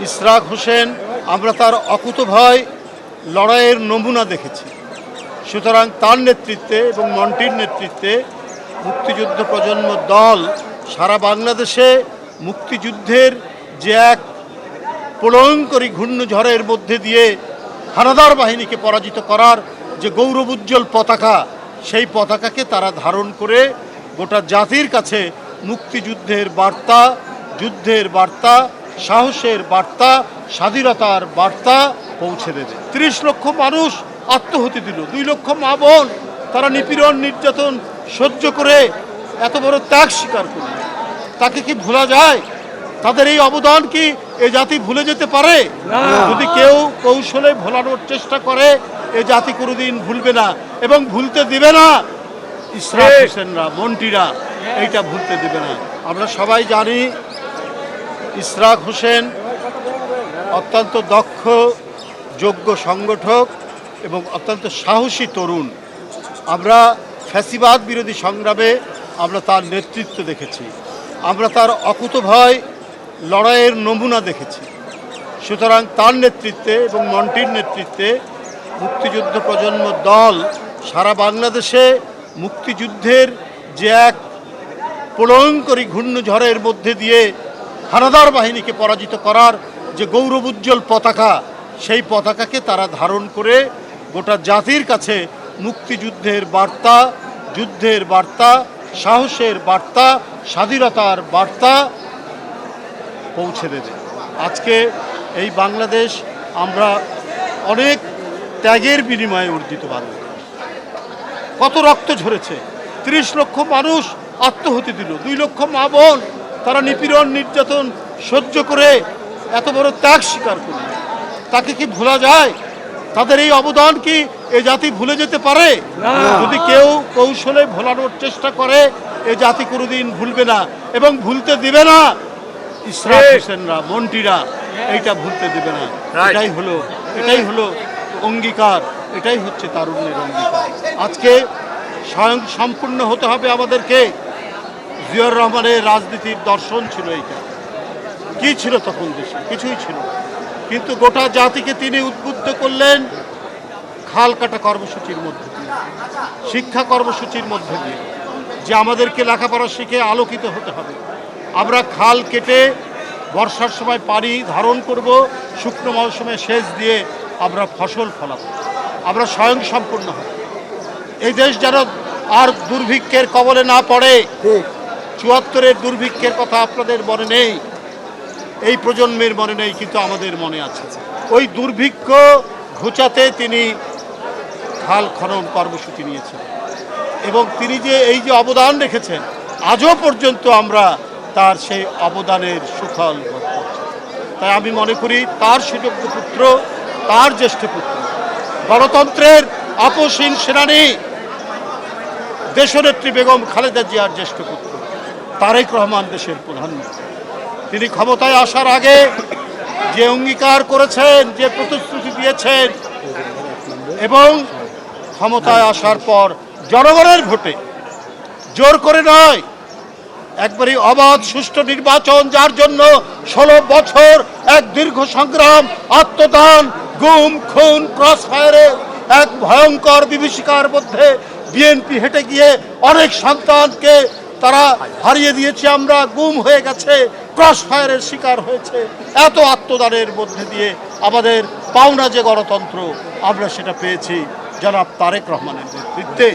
ইশরাক হোসেন আমরা তার অকুতোভয় লড়াইয়ের নমুনা দেখেছি। সুতরাং তার নেতৃত্বে এবং মন্টির নেতৃত্বে মুক্তিযুদ্ধ প্রজন্ম দল সারা বাংলাদেশে মুক্তিযুদ্ধের যে এক প্রলয়ঙ্করী ঘূর্ণঝড়ের মধ্যে দিয়ে হানাদার বাহিনীকে পরাজিত করার যে গৌরবোজ্জ্বল পতাকা, সেই পতাকাকে তারা ধারণ করে গোটা জাতির কাছে মুক্তিযুদ্ধের বার্তা, যুদ্ধের বার্তা, সাহসের বার্তা, স্বাধীনতার বার্তা পৌঁছে দেবে। ৩০ লক্ষ মানুষ আত্মহতি দিল, ২ লক্ষ মা বোন তারা নিপীড়ন নির্যাতন সহ্য করে এত বড় ত্যাগ স্বীকার করল। তাকে কি ভোলা যায়? তাদের এই অবদান কি এ জাতি ভুলে যেতে পারে? যদি কেউ কৌশলে ভোলানোর চেষ্টা করে, এ জাতি কোনোদিন ভুলবে না এবং ভুলতে দিবে না। ইশরাক হোসেনরা, মন্টিরা এইটা ভুলতে দিবে না। আমরা সবাই জানি ইশরাক হোসেন অত্যন্ত দক্ষ, যোগ্য সংগঠক এবং অত্যন্ত সাহসী তরুণ। আমরা ফ্যাসিবাদ বিরোধী সংগ্রামে আমরা তার নেতৃত্ব দেখেছি, আমরা তার অকুতোভয় লড়াইয়ের নমুনা দেখেছি। সুতরাং তার নেতৃত্বে এবং মন্টির নেতৃত্বে মুক্তিযুদ্ধ প্রজন্ম দল সারা বাংলাদেশে মুক্তিযুদ্ধের যে এক প্রলয়ঙ্করী ঘূর্ণঝড়ের মধ্যে দিয়ে হানাদার বাহিনীকে পরাজিত করার যে গৌরবোজ্জ্বল পতাকা, সেই পতাকাকে তারা ধারণ করে গোটা জাতির কাছে মুক্তিযুদ্ধের বার্তা, যুদ্ধের বার্তা, সাহসের বার্তা, স্বাধীনতার বার্তা পৌঁছে দেবে। আজকে এই বাংলাদেশ আমরা অনেক ত্যাগের বিনিময়ে অর্জিত বাংলাদেশ। কত রক্ত ঝরেছে, ৩০ লক্ষ মানুষ আত্মহতি দিল, ২ লক্ষ মা বোন তারা নিপীড়ন নির্যাতন সহ্য করে এত বড় ত্যাগ স্বীকার করল। তাকে কি ভোলা যায়? তাদের এই অবদান কি এ জাতি ভুলে যেতে পারে? যদি কেউ কৌশলে ভোলানোর চেষ্টা করে, এ জাতি কোনোদিন ভুলবে না এবং ভুলতে দিবে না। ইশরাক হোসেনরা, মন্টিরা এইটা ভুলতে দিবে না। এটাই হলো অঙ্গীকার, এটাই হচ্ছে তারুণ্যের অঙ্গীকার। আজকে স্বয়ং সম্পূর্ণ হতে হবে আমাদেরকে। জিয়াউর রহমানের রাজনীতির দর্শন ছিল এইটা। কি ছিল তখন দেশে? কিছুই ছিল না। কিন্তু গোটা জাতিকে তিনি উদ্বুদ্ধ করলেন খাল কাটা কর্মসূচির মধ্যে দিয়ে, শিক্ষা কর্মসূচির মধ্যে দিয়ে, যে আমাদেরকে লেখাপড়া শিখে আলোকিত হতে হবে। আমরা খাল কেটে বর্ষার সময় পানি ধারণ করব, শুকনো মৌসুমে সেচ দিয়ে আমরা ফসল ফলাবো, আমরা স্বয়ং সম্পূর্ণ হব। এই দেশ যেন আর দুর্ভিক্ষের কবলে না পড়ে। ৭৪-এর দুর্ভিক্ষের কথা আপনাদের মনে নেই, এই প্রজন্মের মনে নেই, কিন্তু আমাদের মনে আছে। ওই দুর্ভিক্ষ ঘুচাতে তিনি খাল খনন কর্মসূচি নিয়েছেন এবং তিনি যে এই যে অবদান রেখেছেন, আজও পর্যন্ত আমরা তার সেই অবদানের সুফল ভোগ করছি। তাই আমি মনে করি তার সুযোগ্য পুত্র, তার জ্যেষ্ঠ পুত্র, গণতন্ত্রের আপসহীন সেনানী দেশনেত্রী বেগম খালেদা জিয়ার জ্যেষ্ঠ পুত্র তারেক রহমান দেশের প্রধানমন্ত্রী। তিনি ক্ষমতায় আসার আগে যে অঙ্গীকার করেছেন, যে প্রতিশ্রুতি দিয়েছেন, এবং ক্ষমতায় আসার পর জনগণের ভোটে, জোর করে নয়, একবারই অবাধ সুষ্ঠু নির্বাচন, যার জন্য 16 বছর এক দীর্ঘ সংগ্রাম, আত্মদান, গুম খুন, ক্রস ফায়ারে এক ভয়ঙ্কর বিভীষিকার মধ্যে বিএনপি হেঁটে গিয়ে অনেক সন্তানকে তারা হারিয়ে দিয়েছে, আমরা গুম হয়ে গেছে, ক্রস ফায়ারের শিকার হয়েছে। এত আত্মদানের মধ্যে দিয়ে আমাদের পাওনা যে গণতন্ত্র, আমরা সেটা পেয়েছি জনাব তারেক রহমানের নেতৃত্বে।